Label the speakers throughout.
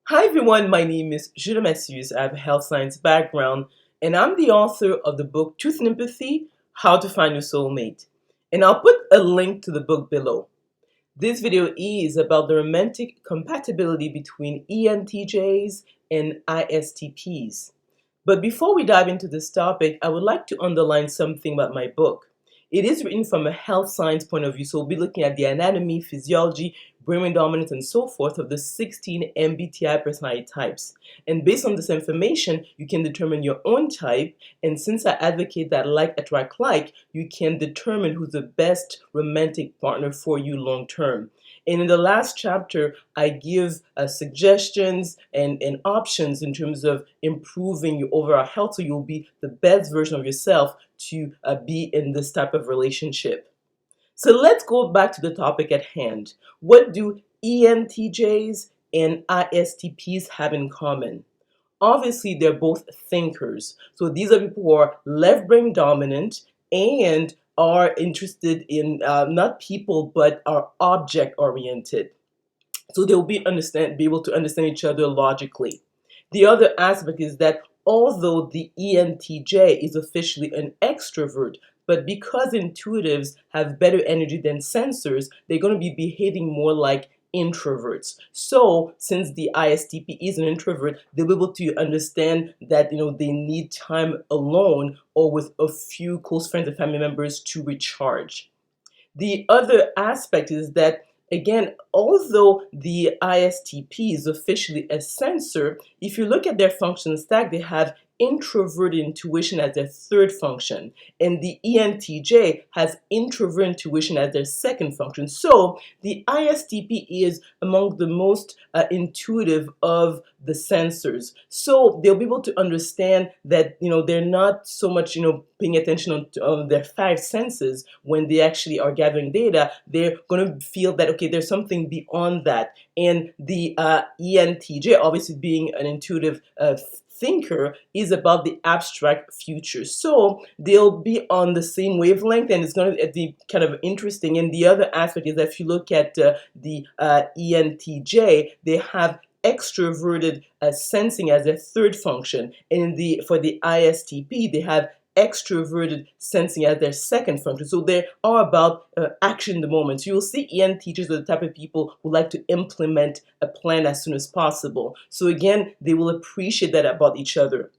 Speaker 1: Hi everyone, my name is Junon Macéus. I have a health science background and I'm the author of the book Truth and Empathy, How to Find Your Soulmate. And I'll put a link to the book below. This video is about the romantic compatibility between ENTJs and ISTPs. But before we dive into this topic, I would like to underline something about my book. It is written from a health science point of view, so we'll be looking at the anatomy, physiology, brain dominance, and so forth of the 16 MBTI personality types. And based on this information, you can determine your own type. And since I advocate that like attract like, you can determine who's the best romantic partner for you long term. And in the last chapter, I give suggestions and options in terms of improving your overall health so you'll be the best version of yourself to be in this type of relationship. So let's go back to the topic at hand. What do ENTJs and ISTPs have in common? Obviously, they're both thinkers. So these are people who are left brain dominant and are interested in not people but are object oriented. So they'll be able to understand each other logically. The other aspect is that although the ENTJ is officially an extrovert, but because intuitives have better energy than sensors, they're going to be behaving more like introverts. So since the ISTP is an introvert, they'll be able to understand that they need time alone or with a few close friends and family members to recharge. The other aspect is that, again, although the ISTP is officially a sensor, if you look at their function stack, they have introverted intuition as their third function, and the ENTJ has introverted intuition as their second function. So the ISTP is among the most intuitive of the sensors. So they'll be able to understand that they're not so much paying attention on their five senses when they actually are gathering data. They're going to feel that okay, there's something beyond that, and the ENTJ, obviously being an intuitive thinker, is about the abstract future. So they'll be on the same wavelength, and it's going to be kind of interesting. And the other aspect is that if you look at the ENTJ, they have extroverted sensing as their third function, and for the ISTP, they have extroverted sensing as their second function. So they are about action in the moment. So you'll see ENTJs are the type of people who like to implement a plan as soon as possible. So again, they will appreciate that about each other.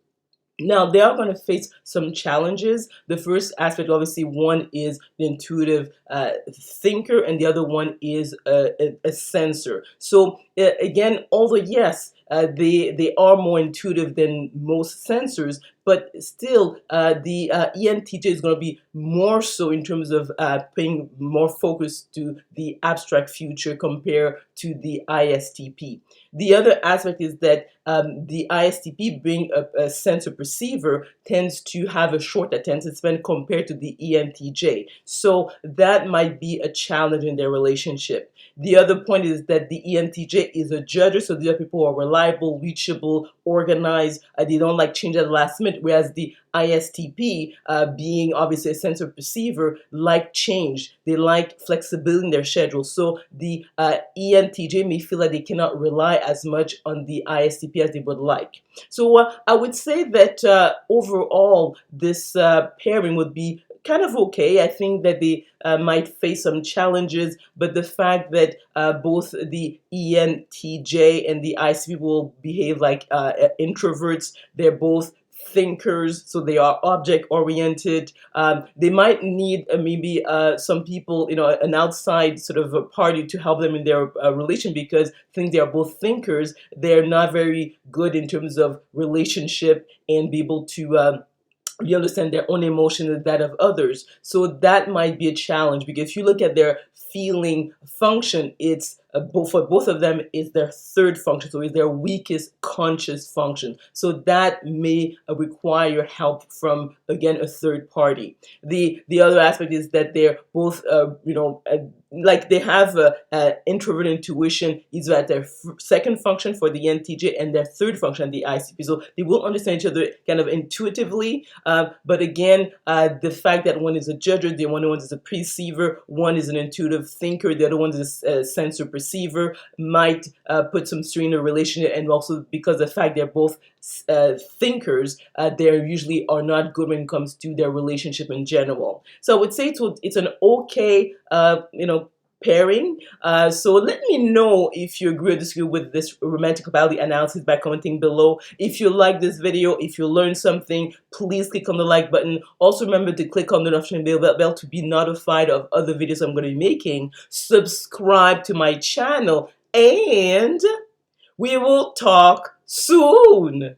Speaker 1: Now, they are going to face some challenges. The first aspect, obviously, one is the intuitive thinker, and the other one is a sensor. So, again, although, yes, they are more intuitive than most sensors, but still, the ENTJ is going to be more so in terms of paying more focus to the abstract future compared to the ISTP. The other aspect is that the ISTP, being a sensor perceiver, tends to have a short attention span compared to the ENTJ. So that might be a challenge in their relationship. The other point is that the ENTJ is a judger, so these are people who are reliable, reachable, organized. They don't like change at the last minute, whereas the ISTP, being obviously a sensor perceiver, like change. They like flexibility in their schedule. So the ENTJ may feel like they cannot rely as much on the ISTP as they would like. So I would say that overall, this pairing would be kind of okay. I think that they might face some challenges, but the fact that both the ENTJ and the ISTP will behave like introverts, they're both thinkers, so they are object oriented. They might need maybe some people, an outside sort of a party to help them in their relation, because since they are both thinkers, they're not very good in terms of relationship and be able to you understand their own emotion and that of others. So that might be a challenge, because if you look at their feeling function, it's for both of them is their third function, so it's their weakest conscious function. So that may require help from, again, a third party. The other aspect is that they're both like they have a introvert intuition either at their second function for the ENTJ and their third function, the ICP. So they will understand each other kind of intuitively. But again, the fact that one is a judger, the one is a perceiver, one is an intuitive thinker, the other one is a sensor perceiver, might put some strain in a relationship. And also because the fact they're both thinkers, they usually are not good when it comes to their relationship in general. So I would say it's an okay, pairing. So let me know if you agree or disagree with this romantic compatibility analysis by commenting below. If you like this video, if you learned something, please click on the like button. Also remember to click on the notification bell to be notified of other videos I'm going to be making. Subscribe to my channel, and we will talk soon.